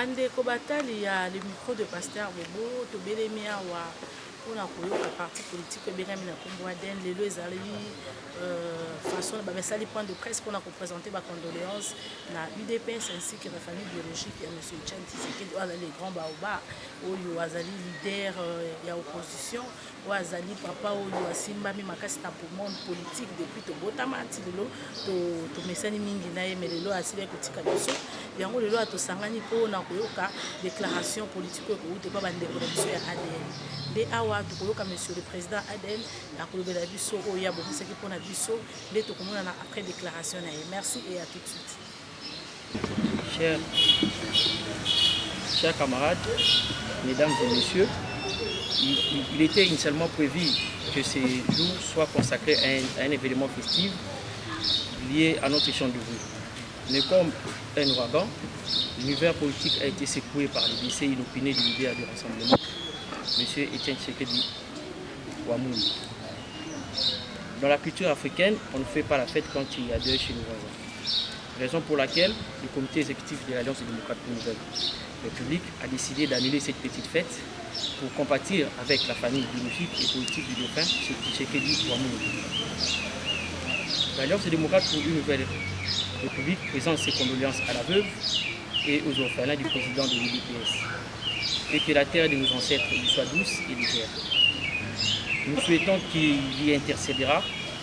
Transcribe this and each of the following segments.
Bandeko batali ya le micro de Pasteur Bobo to belemi awa pona koyoka parti politique ebengami na kombo Aden lelo ezali façon ba mesali point de presse pour présenter ma condoléances na UDPS ainsi que la famille biologique ya monsieur Etienne Tshisekedi oyo azali le grand baoba oyo azali leader ya opposition oyo azali papa oyo asimbami makasi na monde politique depuis tobotama ti lelo tomesani mingi na ye mais lelo asili kotika biso yango lelo atosangani mpona koyoka déclaration politique oyo kouta pa bandeko na biso ya ADN nde awa tokoyoka monsieur le président Aden akolobela biso oyo ya bokisaki mpona biso nde tokomonana après déclaration na ye. Merci et à tout de suite. Chers camarades, mesdames et messieurs, il était initialement prévu que ces jours soient consacrés à un événement festif lié à notre échange de vues. Mais comme un ouragan, l'univers politique a été secoué par le décès inopiné du leader du rassemblement, M. Etienne Tshisekedi Ouamoun. Dans la culture africaine, on ne fait pas la fête quand il y a deuil chez nos voisins. Raison pour laquelle le comité exécutif de l'Alliance des démocrates pour une nouvelle République a décidé d'annuler cette petite fête pour compatir avec la famille biologique et politique du défunt Tshisekedi Ouamoun. L'Alliance des démocrates pour une nouvelle République présente ses condoléances à la veuve et aux orphelins du président de l'UDPS. Et que la terre de nos ancêtres lui soit douce et légère. Nous souhaitons qu'il y intercédera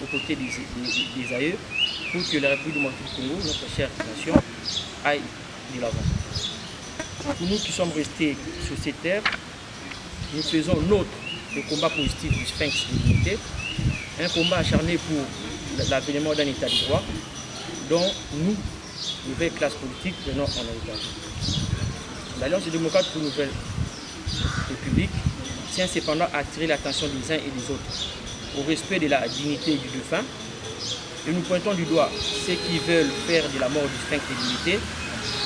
aux côtés des aïeux pour que la République démocratique du Congo, notre chère nation, aille de l'avant. Pour nous qui sommes restés sur cette terre, nous faisons nôtre le combat positif du sphinx de l'unité, un combat acharné pour l'avènement d'un état de droit dont nous, nouvelle classe politique, prenons en héritage. L'Alliance des démocrates pour une nouvelle République tient cependant à attirer l'attention des uns et des autres au respect de la dignité du défunt. Et nous pointons du doigt ceux qui veulent faire de la mort du sphinx de l'unité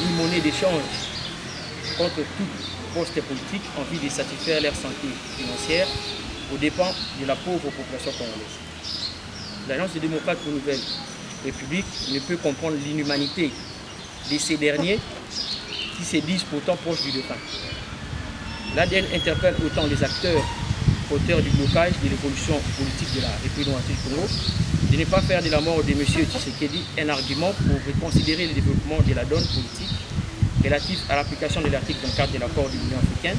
une monnaie d'échange contre toute poste politique en vue de satisfaire leur santé financière aux dépens de la pauvre population congolaise. L'Alliance des démocrates pour une nouvelle République ne peut comprendre l'inhumanité de ces derniers qui se disent pourtant proches du défunt. L'ADN interpelle autant les acteurs auteurs du blocage de l'évolution politique de la République démocratique du Congo de ne pas faire de la mort de M. Tshisekedi un argument pour reconsidérer le développement de la donne politique relative à l'application de l'article 24 de l'accord de l'Union africaine,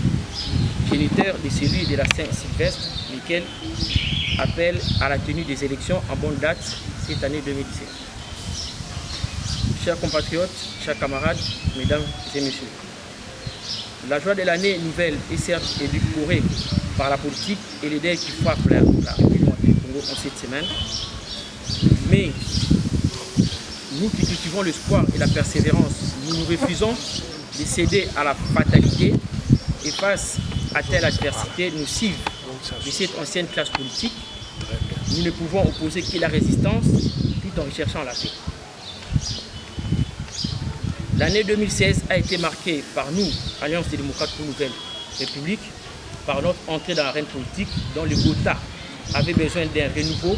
géniteur de celui de la Saint-Sylvestre, lequel appelle à la tenue des élections en bonne date cette année 2017. Chers compatriotes, chers camarades, mesdames et messieurs, la joie de l'année nouvelle est certes édulcorée par la politique et les deuils qui frappent la République du Congo en cette semaine. Mais nous qui cultivons l'espoir et la persévérance, nous nous refusons de céder à la fatalité et face à telle adversité nocive de cette ancienne classe politique, nous ne pouvons opposer que la résistance tout en recherchant la paix. L'année 2016 a été marquée par nous, Alliance des démocrates pour une nouvelle République, par notre entrée dans l'arène politique dont le Gotha avait besoin d'un renouveau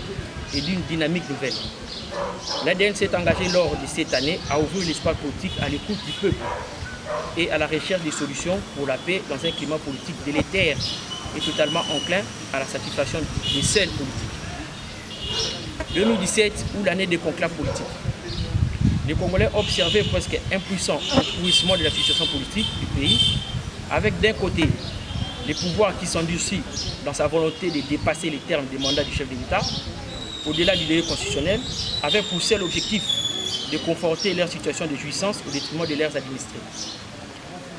et d'une dynamique nouvelle. L'ADN s'est engagé lors de cette année à ouvrir l'espace politique à l'écoute du peuple et à la recherche des solutions pour la paix dans un climat politique délétère et totalement enclin à la satisfaction des seuls politiques. 2017 ou l'année des conclaves politiques. Les Congolais observaient presque impuissants au pourrissement de la situation politique du pays, avec d'un côté les pouvoirs qui s'endurcissent dans sa volonté de dépasser les termes des mandats du chef de l'État, au-delà du délai constitutionnel, avec pour seul objectif de conforter leur situation de jouissance au détriment de leurs administrés.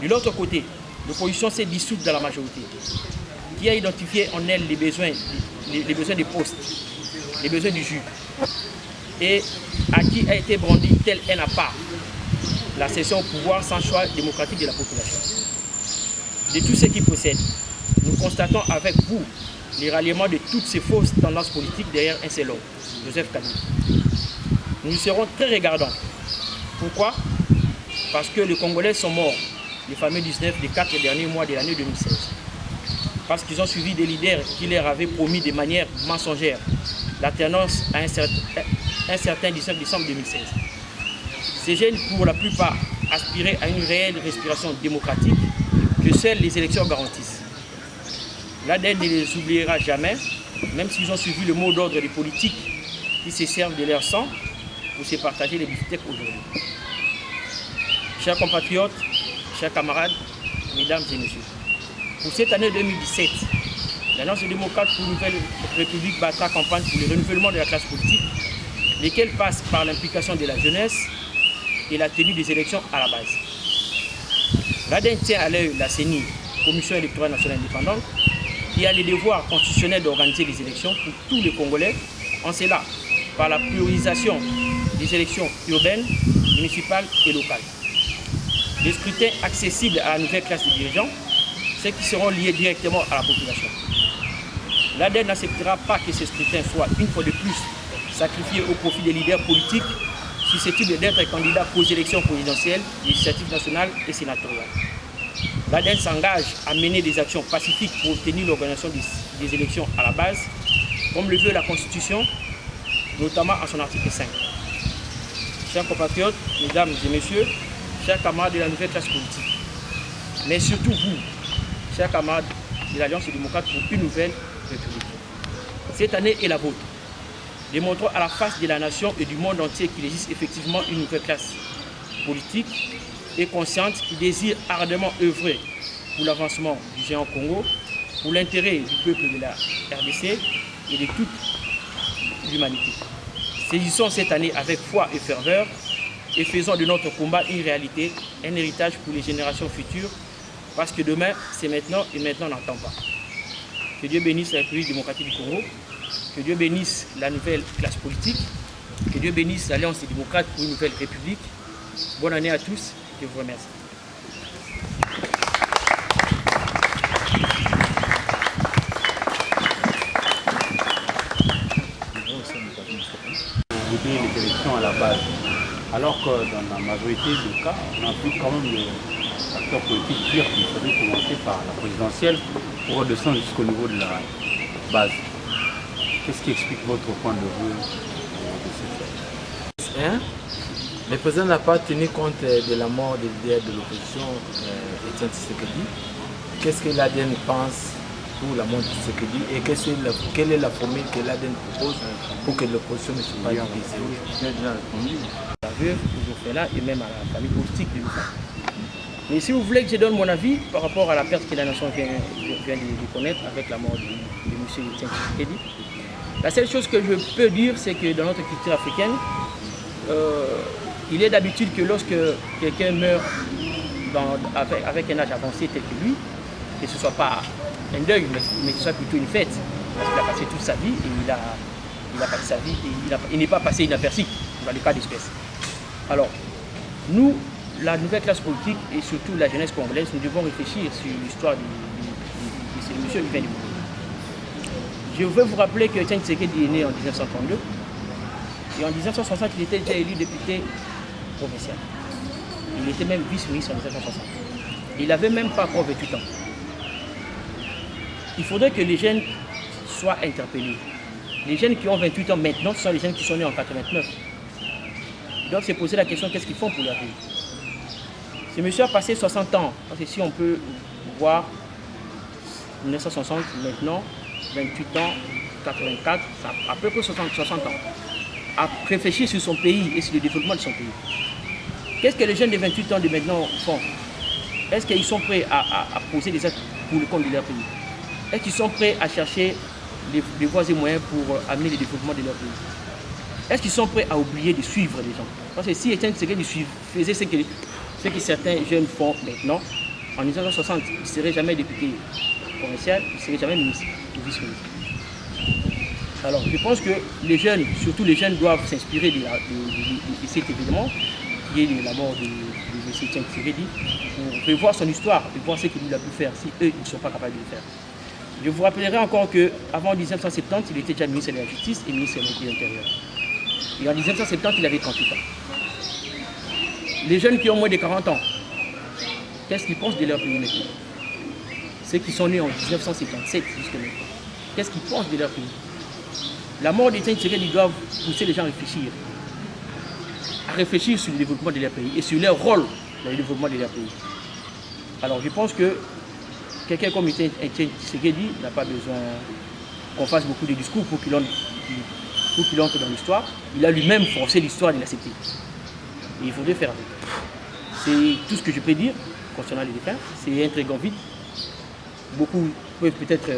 De l'autre côté, l'opposition s'est dissoute dans la majorité, qui a identifié en elle les besoins des postes, les besoins du jus, et à qui a été brandi tel un appart la cession au pouvoir sans choix démocratique de la population. De tout ce qui possède, nous constatons avec vous les ralliements de toutes ces fausses tendances politiques derrière un seul homme, Joseph Kabila. Nous serons très regardants. Pourquoi? Parce que les Congolais sont morts, les fameux 19 des 4 derniers mois de l'année 2016. Parce qu'ils ont suivi des leaders qui leur avaient promis de manière mensongère l'alternance à un certain 19 décembre 2016. Ces jeunes, pour la plupart, aspirer à une réelle respiration démocratique que seules les élections garantissent. L'ADN ne les oubliera jamais, même s'ils ont suivi le mot d'ordre des politiques qui se servent de leur sang pour se partager les biftec aujourd'hui. Chers compatriotes, chers camarades, mesdames et messieurs, pour cette année 2017, l'Alliance démocrate pour une nouvelle République battra campagne pour le renouvellement de la classe politique, lesquelles passent par l'implication de la jeunesse et la tenue des élections à la base. L'ADN tient à l'œil la CENI, Commission électorale nationale indépendante, qui a le devoir constitutionnel d'organiser les élections pour tous les Congolais, en cela par la priorisation des élections urbaines, municipales et locales. Des scrutins accessibles à la nouvelle classe de dirigeants, ceux qui seront liés directement à la population. L'ADN n'acceptera pas que ces scrutins soient une fois de plus sacrifiés au profit des leaders politiques susceptibles d'être candidats aux élections présidentielles, législatives nationales et sénatoriales. L'ADN s'engage à mener des actions pacifiques pour obtenir l'organisation des élections à la base, comme le veut la Constitution, notamment à son article 5. Chers compatriotes, mesdames et messieurs, chers camarades de la nouvelle classe politique, mais surtout vous, chers camarades de l'Alliance démocrate pour une nouvelle République. Cette année est la vôtre. Démontrons à la face de la nation et du monde entier qu'il existe effectivement une nouvelle classe politique et consciente qui désire ardemment œuvrer pour l'avancement du géant Congo, pour l'intérêt du peuple de la RDC et de toute l'humanité. Saisissons cette année avec foi et ferveur et faisons de notre combat une réalité, un héritage pour les générations futures, parce que demain, c'est maintenant et maintenant on n'entend pas. Que Dieu bénisse la République démocratique du Congo, que Dieu bénisse la nouvelle classe politique, que Dieu bénisse l'Alliance des démocrates pour une nouvelle République. Bonne année à tous, je vous remercie. Vous voulez les élections à la base, alors que dans la majorité des cas, on a vu quand même les acteurs politiques dire qu'il fallait commencer par la présidentielle pour redescendre jusqu'au niveau de la base. Qu'est-ce qui explique votre point de vue de cette chose? Le président n'a pas tenu compte de la mort des leaders de l'opposition, Etienne Tshisekedi. Qu'est-ce que l'ADN pense pour la mort de Tshisekedi et quelle est la formule que l'ADN propose pour que l'opposition ne soit pas divisée? La veuve, toujours là, et même à la famille politique de l'UFA. Mais si vous voulez que je donne mon avis par rapport à la perte que la nation vient de connaître avec la mort de M. Etienne Tshisekedi, la seule chose que je peux dire, c'est que dans notre culture africaine, il est d'habitude que lorsque quelqu'un meurt avec un âge avancé tel que lui, que ce ne soit pas un deuil, mais que ce soit plutôt une fête, parce qu'il a passé toute sa vie et il a passé sa vie et il n'est pas passé inaperçu dans les cas d'espèce. Alors, nous, la nouvelle classe politique et surtout la jeunesse congolaise, nous devons réfléchir sur l'histoire de ce monsieur qui vient de mourir. Je veux vous rappeler que Etienne Tshisekedi est né en 1932 et en 1960, il était déjà élu député provincial. Il était même vice-ministre en 1960. Il n'avait même pas encore 28 ans. Il faudrait que les jeunes soient interpellés. Les jeunes qui ont 28 ans maintenant, ce sont les jeunes qui sont nés en 89. Ils doivent se poser la question, qu'est-ce qu'ils font pour leur vie? Ce monsieur a passé 60 ans, parce que si on peut voir 1960 maintenant, 28 ans, 84, ça a à peu près 60 ans, à réfléchir sur son pays et sur le développement de son pays. Qu'est-ce que les jeunes de 28 ans de maintenant font? Est-ce qu'ils sont prêts à poser des actes pour le compte de leur pays? Est-ce qu'ils sont prêts à chercher les voies et moyens pour amener le développement de leur pays? Est-ce qu'ils sont prêts à oublier de suivre les gens? Parce que si Etienne Tshisekedi faisait ce que certains jeunes font maintenant, en 1960, il ne serait jamais député provincial, il ne serait jamais ministre ou vice-ministre. Alors, je pense que les jeunes, surtout les jeunes, doivent s'inspirer de cet événement, qui est la mort de M. Etienne Tshisekedi, pour revoir son histoire et voir ce qu'il a pu faire, si eux, ils ne sont pas capables de le faire. Je vous rappellerai encore qu'avant 1970, il était déjà ministre de la Justice et ministre de l'Intérieur. Et en 1970, il avait 38 ans. Les jeunes qui ont moins de 40 ans, qu'est-ce qu'ils pensent de leur pays maintenant? Ceux qui sont nés en 1977 jusqu'à maintenant, qu'est-ce qu'ils pensent de leur pays? La mort d'Etienne Tshisekedi, ils doivent pousser les gens à réfléchir sur le développement de leur pays et sur leur rôle dans le développement de leur pays. Alors je pense que quelqu'un comme Etienne Tshisekedi n'a pas besoin qu'on fasse beaucoup de discours pour qu'il entre dans l'histoire. Il a lui-même forcé l'histoire de l'accepter. Et il faudrait faire avec. C'est tout ce que je peux dire concernant les défunts. C'est un très grand vide. Beaucoup peuvent peut-être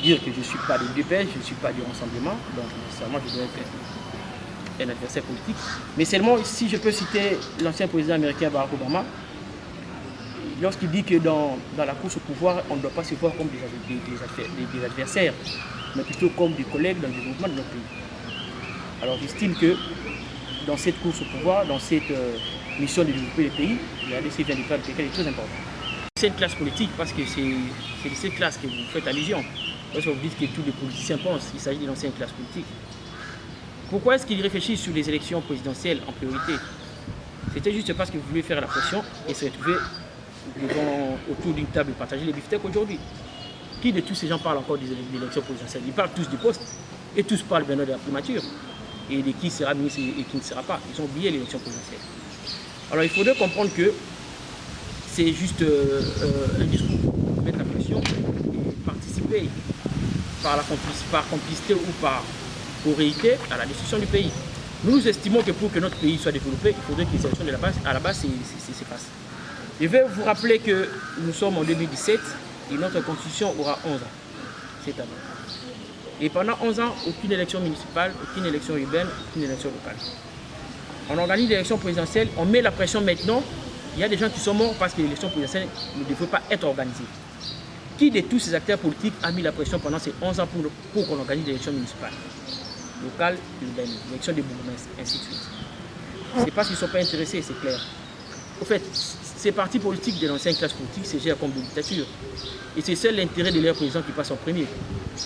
dire que je ne suis pas de l'UDPS, je ne suis pas du Rassemblement, donc nécessairement je dois être un adversaire politique. Mais seulement si je peux citer l'ancien président américain Barack Obama, lorsqu'il dit que dans la course au pouvoir, on ne doit pas se voir comme des adversaires, mais plutôt comme des collègues dans le développement de notre pays. Alors j'estime que dans cette course au pouvoir, dans cette mission de développer le pays, la RDC vient de faire quelque chose de très important. C'est une classe politique parce que c'est de cette classe que vous faites allusion. Lorsque vous dites que tous les politiciens pensent, il s'agit de l'ancienne classe politique. Pourquoi est-ce qu'ils réfléchissent sur les élections présidentielles en priorité? C'était juste parce que vous voulez faire la pression et se retrouver autour d'une table et partager les beefsteaks aujourd'hui. Qui de tous ces gens parlent encore des élections présidentielles? Ils parlent tous des postes et tous parlent maintenant de la primature et de qui sera ministre et qui ne sera pas. Ils ont oublié l'élection présidentielle. Alors il faudrait comprendre que c'est juste un discours pour mettre la pression et participer par complicité ou par corréité à la destruction du pays. Nous estimons que pour que notre pays soit développé, il faudrait que les élections de la base, à la base se passent. Je vais vous rappeler que nous sommes en 2017 et notre constitution aura 11 ans cette année. Et pendant 11 ans, aucune élection municipale, aucune élection urbaine, aucune élection locale. On organise l'élection présidentielle, on met la pression maintenant. Il y a des gens qui sont morts parce que l'élection présidentielle ne devrait pas être organisée. Qui de tous ces acteurs politiques a mis la pression pendant ces 11 ans pour qu'on organise l'élection municipale, locale, urbaine, l'élection des bourgmestres, ainsi de suite? C'est parce qu'ils ne sont pas intéressés, c'est clair. En fait, ces partis politiques de l'ancienne classe politique se gèrent comme des dictatures. Et c'est seul l'intérêt de leurs présidents qui passe en premier.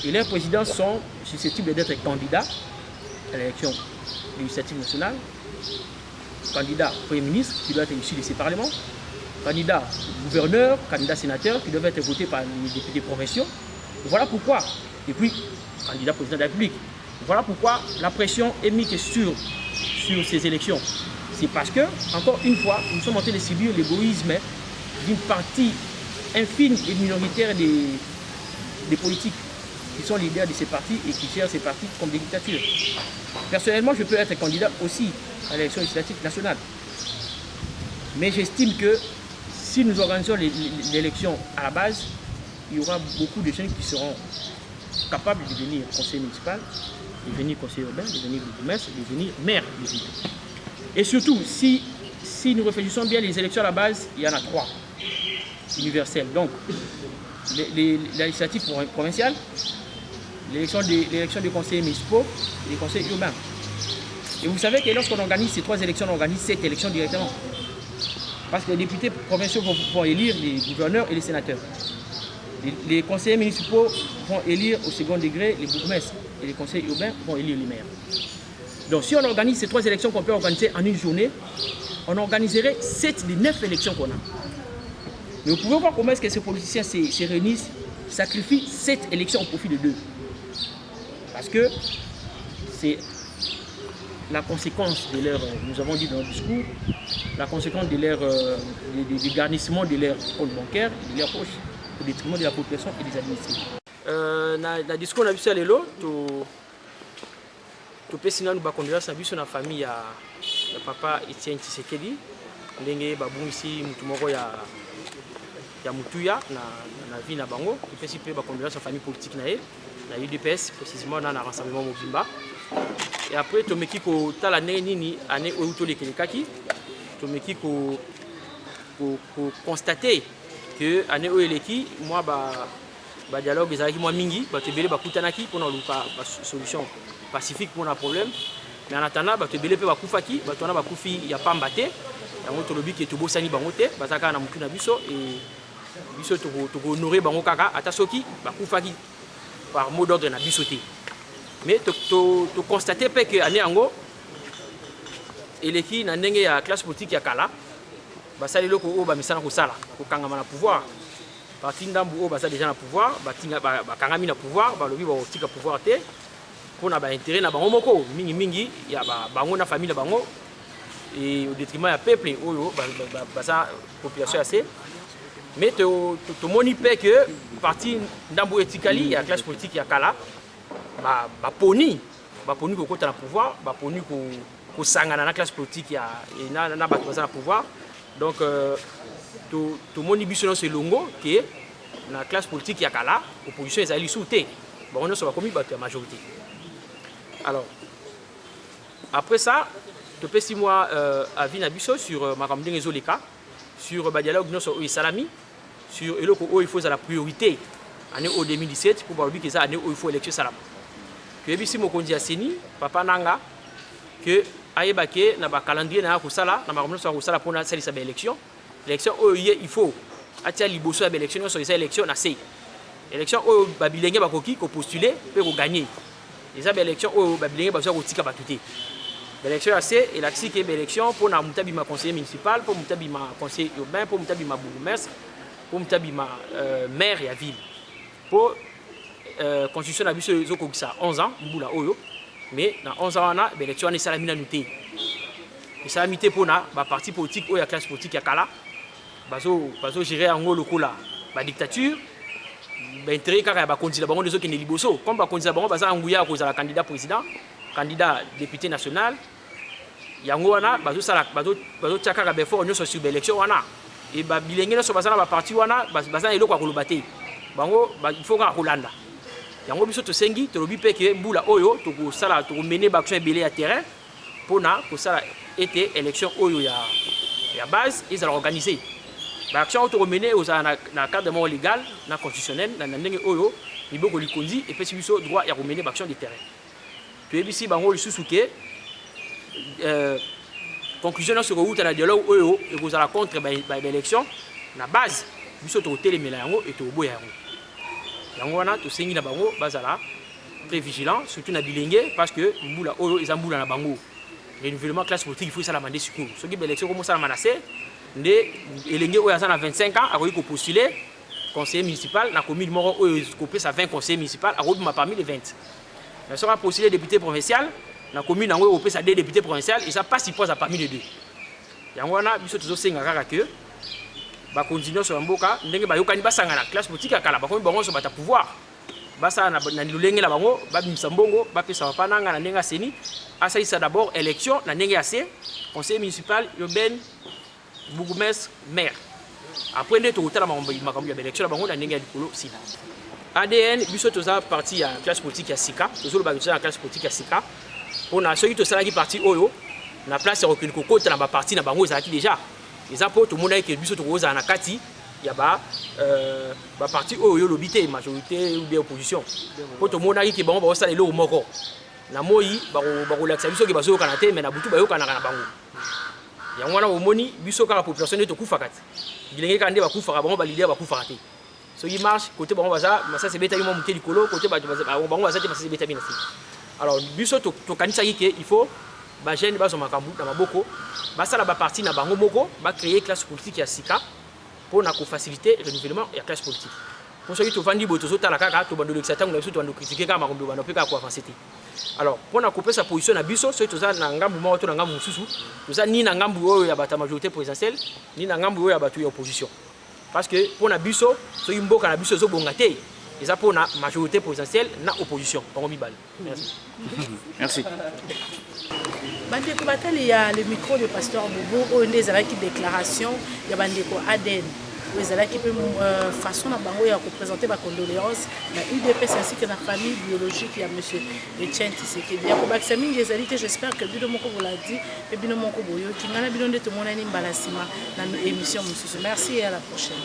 Et leurs présidents sont susceptibles d'être candidats à l'élection législative nationale, candidat Premier ministre qui doit être issu de ces parlements, candidat gouverneur, candidat sénateur qui doivent être votés par les députés provinciaux. Voilà pourquoi, et puis candidat président de la République. Voilà pourquoi la pression est mise sur ces élections. C'est parce que, encore une fois, nous sommes en train de subir l'égoïsme d'une partie infime et minoritaire des politiques qui sont leaders de ces partis et qui gèrent ces partis comme des dictatures. Personnellement, je peux être candidat aussi à l'élection législative nationale. Mais j'estime que si nous organisons l'élection à la base, il y aura beaucoup de jeunes qui seront capables de devenir conseiller municipal, de devenir conseiller urbain, de devenir bourgmestre, de devenir maire de ville. Et surtout, si nous réfléchissons bien, les élections à la base, il y en a 3 universelles. Donc, la législative provinciale, l'élection des conseillers municipaux et des conseillers urbains. Et vous savez que lorsqu'on organise ces 3 élections, on organise 7 élections directement. Parce que les députés provinciaux vont élire les gouverneurs et les sénateurs. Les conseillers municipaux vont élire au second degré les bourgmestres et les conseillers urbains vont élire les maires. Donc si on organise ces 3 élections qu'on peut organiser en une journée, on organiserait 7 des 9 élections qu'on a. Mais vous pouvez voir comment est-ce que ces politiciens se réunissent, sacrifient 7 élections au profit de 2. Parce que c'est la conséquence de leur, nous avons dit dans notre discours, la conséquence de leur du garnissement de leurs comptes bancaires et de leurs poches au détriment de la population et des administrés. Dans le discours, on a vu ça lelo, topesi nanu bakondoléances na biso na famille ya papa Etienne Tshisekedi ndenge babungisi mutu moko ya mutuya na vie na bango. Topesi pe bakondoléances na famille politique na ye na UDPS précisément na Rassemblement Mobimba. Et après tomeki ko tala nini année oyo tolekelekaki tomeki ko constater que année oyo eleki moi ba dialogue ezalaki mwa mingi bato ebele bakutanaki mpona koluka solution pacifique pour un problème. Mais en attendant, bato ebele pe bakufaki, bato wana bakufi ya pamba te. Yango tolobi ke tobosani bango te, bazaka na mutu na biso et biso toko honorer bango kaka ata soki bakufaki par mot d'ordre na biso te. Mais to constater pe que année yango eleki na ndenge ya classe politique ya kala basali loko o ba misana ko sala ko kangama na pouvoir. Parti ndambu o basa déjà na pouvoir, bakangami na pouvoir, balobi ba otika pouvoir te. Pour na ba intérêt na bango moko mingi ya bango na famille na bango et au détriment du peuple la population assez. Mais tu as que parti d'Ambo Etikali, il y a la classe politique qui est Kala, poni ko kota na pouvoir, poni ko sangana na classe politique ya na bato na pouvoir. Donc to moni biso c'est longo qui na classe politique ya Kala, opposition ezali souté. Bon on a commis bato la majorité. Alors après ça, tu peux 6 mois à Vinabiso sur Maramding et Zoleka, sur dialogue sur Salami, sur Eloko il faut la priorité année 2017 pour voir que ça année où il faut élection Salam. Que bisi mokonzi aseni papa nanga que ayebake na ba calendrier na kusala na makambo so kusala pour na salisa ba élection. Élection il faut atia liboso ya élection so élection na sei. Élection ba bilenge ba koki ko postuler pe ko gagner. Les élections ba bilenge ba so ko tika batuté. L'élection assez et l'axi qui est l'élection pour na mutabima conseiller municipal, pour mutabima conseiller urbain, pour mutabima bourgmestre, pour mutabima maire et à ville. Pour constitution na biso ezokokisa 11 ans mbula oyo mais na 11 ans na l'élection ne salamina nuté. Et salamité pour na ba parti politique ou ya classe politique ya kala bazo gérer en lokola ba dictature ba intérêt kaka ba kondila bango dezo kene liboso comme ba kondila bango baza nguya ko za candidat président candidat député national yango wana bazo tiaka be fort nyonso sur élection wana et ba bilenge nyonso baza na ba parti wana baza eloko ya koloba te bango il faut ka kolanda yango biso to sengi to lobi pe ke mbula oyo to ko sala to mener ba action belé à terrain pona ko sala été élection oyo ya base ils allaient organiser ba action to mener aux na cadre légal na constitutionnel na ndenge oyo liboko likondi et puis biso droit ya mener ba action de terrain. Tu es ici, bango le sous-souké. Conclusion sur route à la dialogue, et vous allez contre l'élection. La base, vous êtes au télémélango et au boyango. Yango wana, tu sais na bango, bazala très vigilant, surtout na bilingue, parce que mbula oyo ils amboula na bango. Renouvellement classe politique, il faut ça la demander secours. Ce qui est l'élection comme ça la menacé, né elenge oyo azana 25 ans, a ko postuler conseiller municipal, na commune moro oyo copé sa 20 conseillers municipal, a ko parmi les 20. Mais sera postulé député provincial, la commune en haut ça des députés provincial et ça passe si pose parmi les deux. Yangwana biso toujours senga kaka que ba continuer sur mboka ndenge ba yokani basanga na classe politique akala ba komi bango so bata pouvoir. Basa na lulenge la bango ba bimisa mbongo ba pesa pananga na ndenga seni asaisa d'abord élection na ndenge assez conseil municipal urbain bourgmestre maire. Après ndé to kotala makambo ya élection la bango na ndenge ya likolo sina. ADN, biso toza parti ya classe politique ya Sika, tozo ba la classe politique ya Sika. Pour na soki to sala ki parti oyo na place ya rekuni kokota na ba parti na bango ezaki déjà. Eza po to mona ke biso to koza na kati ya ba parti oyo lobité majorité ou bien opposition. Po to mona ki bango ba sala le moko. Na moyi ba relaxa biso ke bazo kana te mais na butu ba yo kana na bango. Ya ngwana omoni biso ka la population to kufa kati. Bilenge kande ba kufa bango ba leader ba kufa te. So il marche côté bon baza ça c'est beta yimo muté likolo côté ba bango baza te c'est beta bien aussi. Alors biso to kanisa yike il faut ba jeune ba so makambu na maboko ba sala ba parti na bango moko ba créer classe politique ya Sika pour na ko faciliter renouvellement ya classe politique. Pour ceux qui to vandi boto so tala kaka to bando l'exatant na biso to bando critiquer ka makombe bando peka ko avancer te. Alors pour na couper sa position na biso so to za na ngambu mo to na ngambu mususu to za ni na ngambu oyo ya bata majorité présidentielle ni na ngambu oyo ya batu ya opposition. Parce que pour la biso, so imbo kana biso zo bongate, eza pour la majorité présidentielle na opposition. Merci. Merci. Bandeko batali ya le micro de pasteur Bobo o ndé ezalaki déclaration ya bandeko ADN. O ezalaki pe façon na bango ya ko présenter ba condoléances na UDPS ainsi que la famille biologique ya monsieur Etienne Tshisekedi. Ya ko bakisa mingi ezali te, j'espère que bino moko vous l'a dit et bino moko boyo kingana bino ndé to monani mbala sima na émission mususu. Merci et à la prochaine.